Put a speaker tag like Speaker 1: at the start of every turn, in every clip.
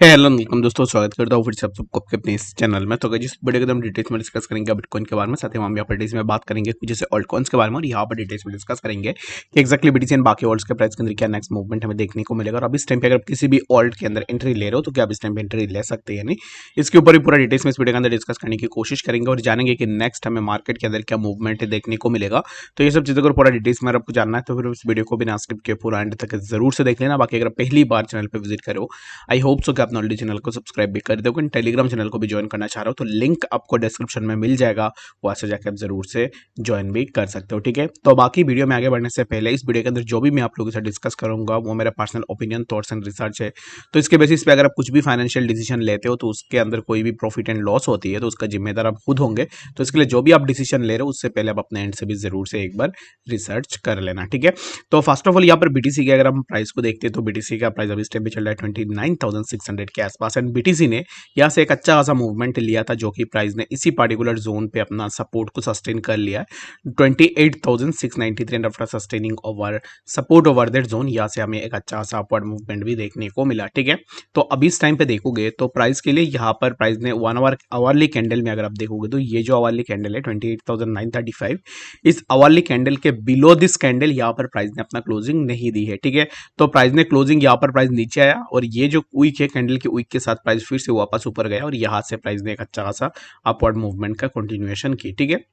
Speaker 1: Hello welcome दोस्तों, स्वागत करता हूँ फिर से आप सबको आपके अपने इस चैनल में। तो अगर जिस वीडियो को हम डिटेल्स में डिस्कस करेंगे बिटकॉइन के बारे में, साथ ही हम यहाँ पर डिटेल्स में बात करेंगे कुछ जैसे ऑल्ट कॉइन्स के बारे में, और यहाँ पर डिटेल्स में डिस्कस करेंगे कि एक्जैक्टली बीटीसी एंड बाकी ऑल्ट्स के प्राइस के अंदर क्या नेक्स्ट मूवमेंट हमें देखने को मिलेगा। और अब इस टाइम पे अगर आप किसी भी ऑल्ट के अंदर एंट्री ले रहे हो तो क्या आप इस टाइम पे एंट्री ले सकते हैं या नहीं, इसके ऊपर भी पूरा डिटेल्स में इस वीडियो के अंदर डिस्कस करने की कोशिश करेंगे और जानेंगे कि नेक्स्ट हमें मार्केट के अंदर क्या मूवमेंट देखने को मिलेगा। तो ये सब चीज़ों को पूरा डिटेल्स में आपको जानना है तो फिर उस वीडियो को बिना स्किप किए पूरा एंड तक जरूर से देख लेना। बाकी अगर पहली बार चैनल पर विजिट करो, आई होप सो कि आपने ऑलरेडी चैनल को सब्सक्राइब भी कर दोगे। टेलीग्राम चैनल को भी ज्वाइन करना चाह रहे हो तो लिंक आपको डिस्क्रिप्शन में मिल जाएगा, वहां से जाकर आप जरूर से ज्वाइन भी कर सकते हो। ठीक है, तो बाकी वीडियो में आगे बढ़ने से पहले इस वीडियो के अंदर जो भी मैं आप लोगों से डिस्कस करूंगा वो मेरा personal opinion, thoughts and research है। तो इसके बेसिस पे अगर आप कुछ भी फाइनेंशियल डिसीजन लेते हो तो उसके अंदर कोई भी प्रॉफिट एंड लॉस होती है तो उसका जिम्मेदार आप खुद होंगे। तो इसके लिए जो भी आप डिसीजन ले रहे हो उससे पहले आप अपने एंड से भी जरूर से एक बार रिसर्च कर लेना। ठीक है, तो फर्स्ट ऑफ ऑल यहाँ पर बीटीसी के अगर हम प्राइस को देखते हैं तो बीटीसी का प्राइस अभी इस टाइम पे चल रहा है 29,600 के आसपास। एंड बीटीसी ने यहाँ से एक अच्छा खासा मूवमेंट लिया था जो कि प्राइस ने इसी पार्टिकुलर जोन पे अपना सपोर्ट को सस्टेन कर लिया है 28,693 and after sustaining over support over that zone यहाँ से हमें एक अच्छा खासा अपवर्ड मूवमेंट भी देखने को मिला। ठीक है, तो अभी इस टाइम पे देखोगे तो प्राइस के लिए यहाँ पर प्राइस ने 1 आवर आवरली कैंडल में अगर आप देखोगे तो ये जो आवरली कैंडल है 28,935, इस आवरली कैंडल के बिलो दिस कैंडल यहाँ पर प्राइस ने अपना क्लोजिंग नहीं दी है। ठीक है, तो प्राइस ने क्लोजिंग यहाँ पर प्राइस नीचे आया और ये जो वीक है कैंडल के वीक के साथ प्राइस फिर से वापस ऊपर गया और यहाँ से प्राइस ने एक अच्छा खासा अपवर्ड मूवमेंट का कंटिन्यूएशन की। ठीक है,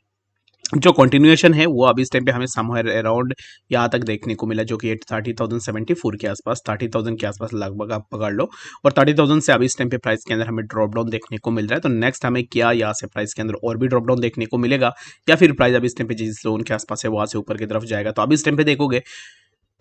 Speaker 1: जो कंटिन्यूएशन है वो अभी इस टाइम पे हमें समवेयर अराउंड यहाँ तक देखने को मिला जो कि 30,074 के आसपास, 30,000 के आसपास लगभग आप पकड़ लो। और 30,000 से अभी इस टाइम पे प्राइस के अंदर हमें ड्रॉप डाउन देखने को मिल रहा है। तो नेक्स्ट हमें क्या यहाँ से प्राइस के अंदर और भी ड्रॉप डाउन देखने को मिलेगा या फिर प्राइस अभी इस टाइम पे जिस जोन के आसपास है वहां से ऊपर की तरफ जाएगा। तो अभी इस टाइम पे देखोगे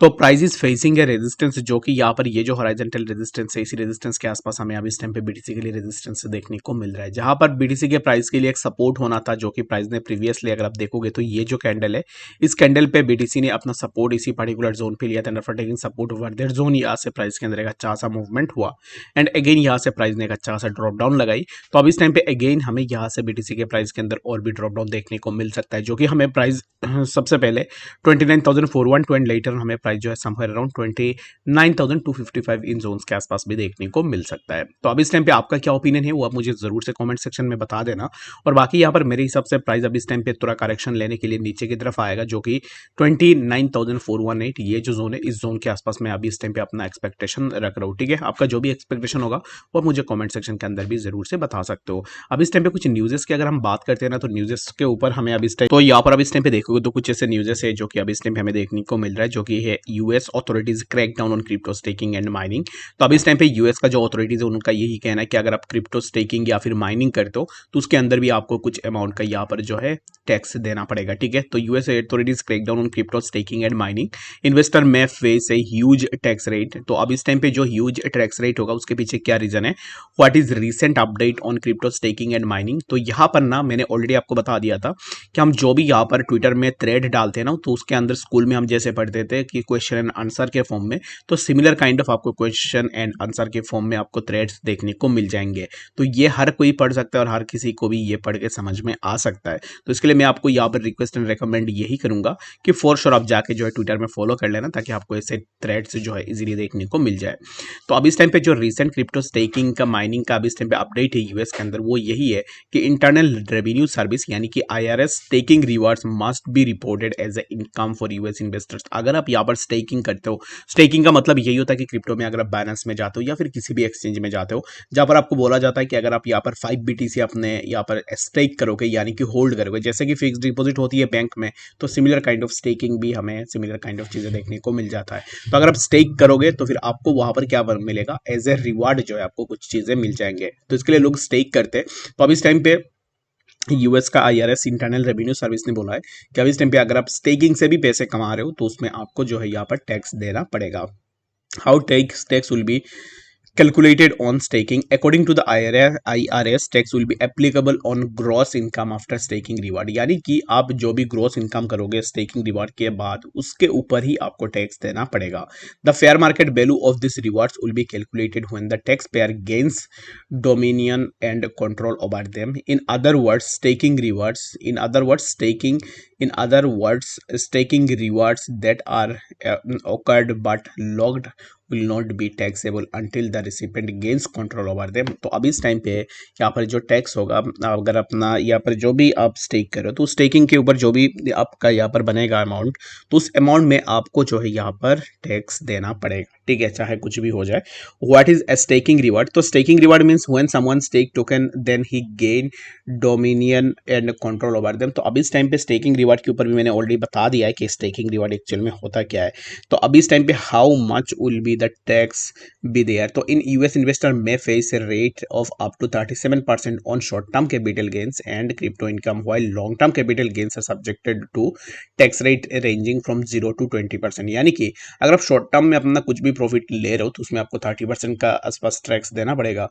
Speaker 1: तो price is facing A resistance जो कि यहाँ पर ये जो हॉरिजॉन्टल रेजिस्टेंस है इसी रेजिस्टेंस के आसपास हमें अभी इस टाइम पे बीटीसी के लिए रेजिस्टेंस देखने को मिल रहा है, जहां पर बीटीसी के प्राइस के लिए एक सपोर्ट होना था जो कि प्राइस ने प्रीवियसली अगर आप देखोगे तो ये जो कैंडल है इस कैंडल पे बीटीसी ने अपना सपोर्ट इसी पर्टिकुलर जोन पे लिया था। For taking support over that zone यहाँ से प्राइस के अंदर एक अच्छा सा मूवमेंट हुआ एंड अगेन यहाँ से प्राइस ने एक अच्छा सा ड्रॉप डाउन लगाई। तो अब इस टाइम पे अगेन हमें यहाँ से बीटीसी के प्राइस के अंदर और भी ड्रॉप डाउन देखने को मिल सकता है जो कि हमें प्राइस सबसे पहले 29,412 एंड लेटर हमें प्राइस जो है समवेयर अराउंड 29,255 इन जोन्स के आसपास भी देखने को मिल सकता है। तो अब इस टाइम पे आपका क्या ओपिनियन है वो आप मुझे जरूर से कमेंट सेक्शन में बता देना। और बाकी यहाँ पर मेरे हिसाब से प्राइस अब इस टाइम पे थोड़ा करेक्शन लेने के लिए नीचे की तरफ आएगा जो कि 29,418 ये जो जोन है इस जोन के आसपास मैं अभी इस टाइम पे अपना एक्सपेक्टेशन रख रहा हूँ। ठीक है, आपका जो भी एक्सपेक्टेशन होगा वो मुझे कमेंट सेक्शन के अंदर भी जरूर से बता सकते हो। अब इस टाइम पे कुछ न्यूज़ेस की अगर हम बात करते हैं ना तो न्यूज़ेस के ऊपर हमें अब इस टाइम तो यहाँ पर अब इस टाइम पे देखोगे तो कुछ ऐसे न्यूज़ेस है जो कि अब इस टाइम पे हमें देखने को मिल रहा है जो कि है US authorities crack down on crypto staking and mining. तो अब इस टाइम पे यूएस का जो अथॉरिटीज है उनका यही कहना है कि अगर आप क्रिप्टो स्टेकिंग या फिर माइनिंग करते हो तो उसके अंदर भी आपको कुछ अमाउंट का यहाँ पर जो है टैक्स देना पड़ेगा। ठीक है, तो US authorities crack down on crypto staking and mining, investor may face a huge tax rate. तो अब इस टाइम पे जो ह्यूज टैक्स रेट होगा उसके पीछे क्या रीजन है, what is recent update on crypto staking and mining. तो यहाँ पर ना मैंने ऑलरेडी आपको बता दिया था कि हम जो भी यहाँ पर ट्विटर में थ्रेड डालते हैं ना तो उसके अंदर स्कूल में हम जैसे पढ़ते थे कि क्वेश्चन एंड आंसर के फॉर्म में, तो सिमिलर काइंड ऑफ आपको क्वेश्चन एंड आंसर के फॉर्म में आपको थ्रेड्स देखने को मिल जाएंगे। तो ये हर कोई पढ़ सकता है और हर किसी को भी ये पढ़ के समझ में आ सकता है। तो इसके लिए मैं आपको यहाँ पर रिक्वेस्ट एंड रिकमेंड यही करूंगा कि फॉर श्योर आप जाके जो है ट्विटर में फॉलो कर लेना ताकि आपको ऐसे थ्रेड्स जो है इजीली देखने को मिल जाए। तो अब इस टाइम पे जो रिसेंट क्रिप्टो स्टेकिंग का माइनिंग का अब इस टाइम पे अपडेट है यूएस के अंदर वो यही है कि इंटरनल रेवेन्यू सर्विस यानी कि IRS staking rewards must be reported as a income for US investors. अगर आप यहाँ पर स्टेकिंग करते हो, स्टेकिंग का मतलब यही होता है कि क्रिप्टो में अगर आप बाइनेंस में जाते हो या फिर किसी भी एक्सचेंज में जाते हो जहां पर आपको बोला जाता है कि अगर आप यहाँ पर 5 बीटीसी अपने यहाँ पर स्टेक करोगे यानी कि होल्ड करोगे, जैसे कि फिक्स डिपॉजिट होती है बैंक में, तो सिमिलर काइंड ऑफ स्टेकिंग भी हमें सिमिलर काइंड ऑफ चीजें देखने को मिल जाता है। तो अगर आप स्टेक करोगे तो फिर आपको वहां पर क्या मिलेगा, एज ए रिवार्ड जो है आपको कुछ चीजें मिल जाएंगे। तो इसके लिए लोग स्टेक करते हैं। तो अब इस टाइम पे यूएस का आईआरएस इंटरनल रेवेन्यू सर्विस ने बोला है कि अब इस टाइम पे अगर आप स्टेकिंग से भी पैसे कमा रहे हो तो उसमें आपको जो है यहाँ पर टैक्स देना पड़ेगा। How tax will be calculated on staking according to the IRS tax will be applicable on gross income after staking reward। यानी कि आप जो भी ग्रोस इनकम करोगे स्टेकिंग रिवार्ड के बाद उसके ऊपर ही आपको टैक्स देना पड़ेगा। The fair market value of this rewards will be calculated when the tax payer gains dominion and control over them. In other words staking rewards in other words staking rewards that are occurred but logged will not be taxable until the recipient gains control over them. तो अभी इस time पे यहाँ पर जो tax होगा, अगर अपना यहाँ पर जो भी आप स्टेक करो तो स्टेकिंग के ऊपर जो भी आपका यहाँ पर बनेगा अमाउंट, तो उस अमाउंट में आपको जो है यहाँ पर टैक्स देना पड़ेगा, ठीक है, चाहे कुछ भी हो जाए। What is a staking reward? तो staking reward means when someone stake token then he gain dominion and control over them. तो अभी इस टाइम पे स्टेकिंग रिवार्ड के ऊपर भी मैंने ऑलरेडी बता दिया है कि स्टेकिंग रिवार्ड एक्चुअल में होता क्या है। तो अभी इस टाइम पे how much will be the tax be there? तो in US investor may face a rate of up to 37% on short term capital gains and crypto income, while long term capital gains are subjected to tax rate ranging from 0 to 20%। यानी कि अगर आप short term में अपना कुछ भी profit ले रहे हो तो उसमें आपको 30% का आसपास टैक्स देना पड़ेगा।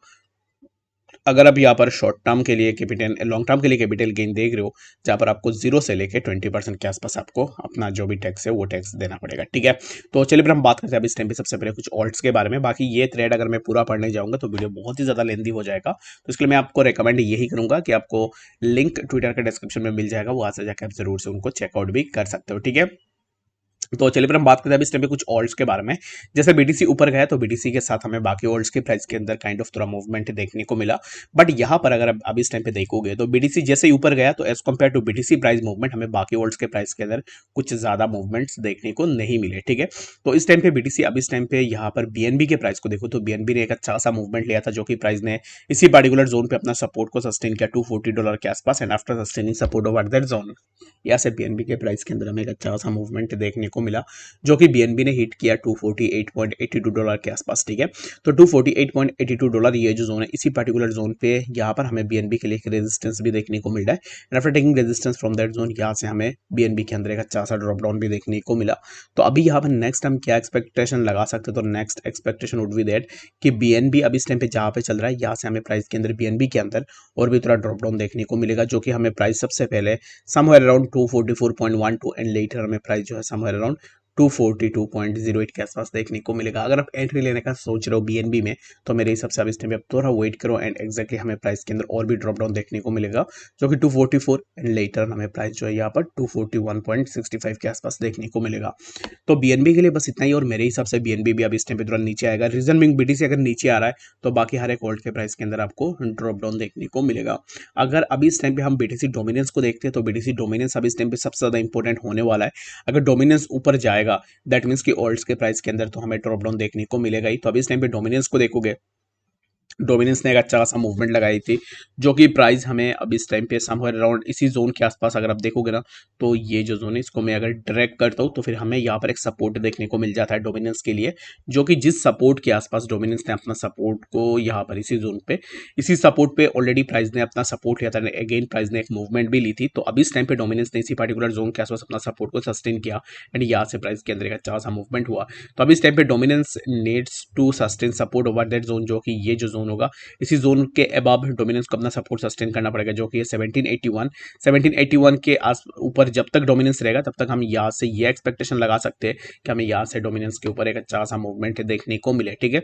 Speaker 1: अगर आप यहाँ पर शॉर्ट टर्म के लिए कैपिटल, लॉन्ग टर्म के लिए कैपिटल गेन देख रहे हो, जहाँ पर आपको 0 से लेके 20% के आसपास आपको अपना जो भी टैक्स है वो टैक्स देना पड़ेगा, ठीक है। तो चलिए फिर हम बात करते हैं अभी इस टाइम पे सबसे पहले कुछ ऑल्ट्स के बारे में। बाकी ये थ्रेड अगर मैं पूरा पढ़ने जाऊंगा तो वीडियो बहुत ही ज़्यादा लेंदी हो जाएगा, तो इसके लिए मैं आपको रिकमेंड यही करूंगा कि आपको लिंक ट्विटर के डिस्क्रिप्शन में मिल जाएगा, वहाँ से जाकर आप जरूर से उनको चेकआउट भी कर सकते हो, ठीक है। तो चलिए फिर हम बात करते हैं अभी इस टाइम पे कुछ ऑल्ट्स के बारे में। जैसे बीटीसी ऊपर गया तो बीटीसी के साथ हमें बाकी ऑल्ट्स के प्राइस के अंदर काइंड ऑफ थोड़ा मूवमेंट देखने को मिला, बट यहाँ पर अगर आप अभी इस टाइम पे देखोगे तो बीटीसी जैसे ही ऊपर गया तो as compare to BTC price movement हमें बाकी ऑल्ट्स के प्राइस के अंदर कुछ ज्यादा मूवमेंट्स देखने को नहीं मिले, ठीक है। तो इस टाइम पे बीटीसी अभी इस टाइम पे यहाँ पर बीएनबी के प्राइस को देखो तो बीएनबी ने एक अच्छा सा मूवमेंट लिया था, जो कि प्राइस ने इसी पर्टिकुलर जोन पे अपना सपोर्ट को सस्टेन किया $240 के आसपास, and after sustaining support over that zone यहाँ से बीएनबी के प्राइस के अंदर हमें एक अच्छा सा मूवमेंट देखने को मिला, जो कि बीएनबी ने हिट किया $248.82 के आसपास, ठीक है। तो $248.82 ये जो जोन है, इसी पर्टिकुलर जोन पे यहाँ पर हमें बीएनबी के लिए एक रेजिस्टेंस भी देखने को मिल रहा है, and after taking resistance from that zone यहाँ से हमें बीएनबी के अंदर एक अच्छा सा ड्रॉप डाउन भी देखने को मिला। तो अभी यहाँ पर नेक्स्ट हम क्या एक्सपेक्टेशन लगा सकते हैं? तो next expectation would be that कि बीएनबी अभी इस टाइम पे जहाँ पे चल रहा है यहाँ से हमें प्राइस के अंदर बीएनबी के अंदर और भी थोड़ा ड्रॉप डाउन देखने को मिलेगा, जो कि हमें प्राइस सबसे पहले समवेयर अराउंड 244.12 एंड लेटर हमें प्राइस जो है समवेयर अराउंड 242.08 के आसपास देखने को मिलेगा। अगर आप एंट्री लेने का सोच रहे हो बीएनबी में तो मेरे हिसाब से अब इस टाइम पे आप थोड़ा वेट करो, एंड एक्जैक्टली हमें प्राइस के अंदर और भी ड्रॉप डाउन देखने को मिलेगा, जो कि 244 एंड लेटर हमें प्राइस जो है यहाँ पर 241.65 के आसपास देखने को मिलेगा। तो बीएनबी के लिए बस इतना ही, और मेरे हिसाब से बीएनबी भी अब इस टाइम पे थोड़ा नीचे आएगा। रीजन बिंग बीटीसी अगर नीचे आ रहा है तो बाकी हर एक होल्ड के प्राइस के अंदर आपको ड्रॉप डाउन देखने को मिलेगा। अगर अभी इस टाइम पे हम बीटीसी डोमिनेंस को देखते हैं तो बीटीसी डोमिनेंस अभी इस टाइम पे सबसे ज्यादा इंपॉर्टेंट होने वाला है। अगर डोमिनेंस ऊपर जाएगा दैट मीन्स कि ऑल्ट्स के प्राइस के अंदर तो हमें ड्रॉप डाउन देखने को मिलेगा ही। तो अभी इस टाइम पे डोमिनेंस को देखोगे, डोमिनेंस ने एक अच्छा खासा मूवमेंट लगाई थी, जो कि प्राइस हमें अब इस टाइम पे समवेयर अराउंड इसी जोन के आसपास अगर आप देखोगे ना, तो ये जो जोन है इसको मैं अगर ड्रैग करता हूँ तो फिर हमें यहाँ पर एक सपोर्ट देखने को मिल जाता है डोमिनेंस के लिए, जो कि जिस सपोर्ट के आसपास डोमिनेंस ने अपना सपोर्ट को यहाँ पर इसी जोन पे, इसी सपोर्ट पे ऑलरेडी प्राइस ने अपना सपोर्ट लिया था, अगेन प्राइस ने एक मूवमेंट भी ली थी। तो अभी इस टाइम पे डोमिनेंस ने इसी पर्टिकुलर जोन के आसपास अपना सपोर्ट को सस्टेन किया, एंड यहाँ से प्राइस के अंदर एक अच्छा सा मूवमेंट हुआ। तो अभी इस टाइम पे dominance needs to sustain support over that zone, जो कि ये जो जोन होगा इसी जोन के अबव डोमिनेंस को अपना सपोर्ट सस्टेन करना पड़ेगा, जो कि 1781 के आस ऊपर जब तक डोमिनेंस रहेगा तब तक हम यहाँ से ये एक्सपेक्टेशन लगा सकते हैं कि हमें यहाँ से डोमिनेंस के ऊपर एक अच्छा सा मूवमेंट देखने को मिले, ठीक है।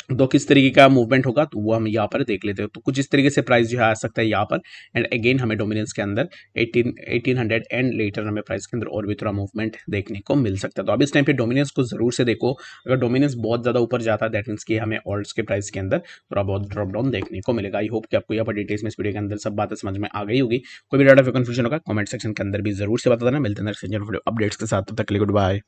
Speaker 1: तो किस तरीके का मूवमेंट होगा तो वो हम यहाँ पर देख लेते हो। तो कुछ इस तरीके से प्राइस जो है आ सकता है यहाँ पर, एंड अगेन हमें डोमिनेंस के अंदर 1800 एंड लेटर हमें प्राइस के अंदर और भी थोड़ा मूवमेंट देखने को मिल सकता है। तो अब इस टाइम पे डोमिनेंस को जरूर से देखो, अगर डोमिनेंस बहुत ज्यादा ऊपर जाता है दैट मीन्स कि हमें ऑल्ट्स के प्राइस के अंदर थोड़ा बहुत ड्रॉप डाउन देखने को मिलेगा। आई होप कि आपको यहाँ पर डिटेल्स में इस वीडियो के अंदर सब बातें समझ में आ गई होगी। कोई भी डाटा कंफ्यूजन होगा कमेंट सेक्शन के अंदर भी जरूर से बता देना। मिलते हैं नेक्स्ट अपडेट्स के साथ, तब तक के लिए गुड बाय।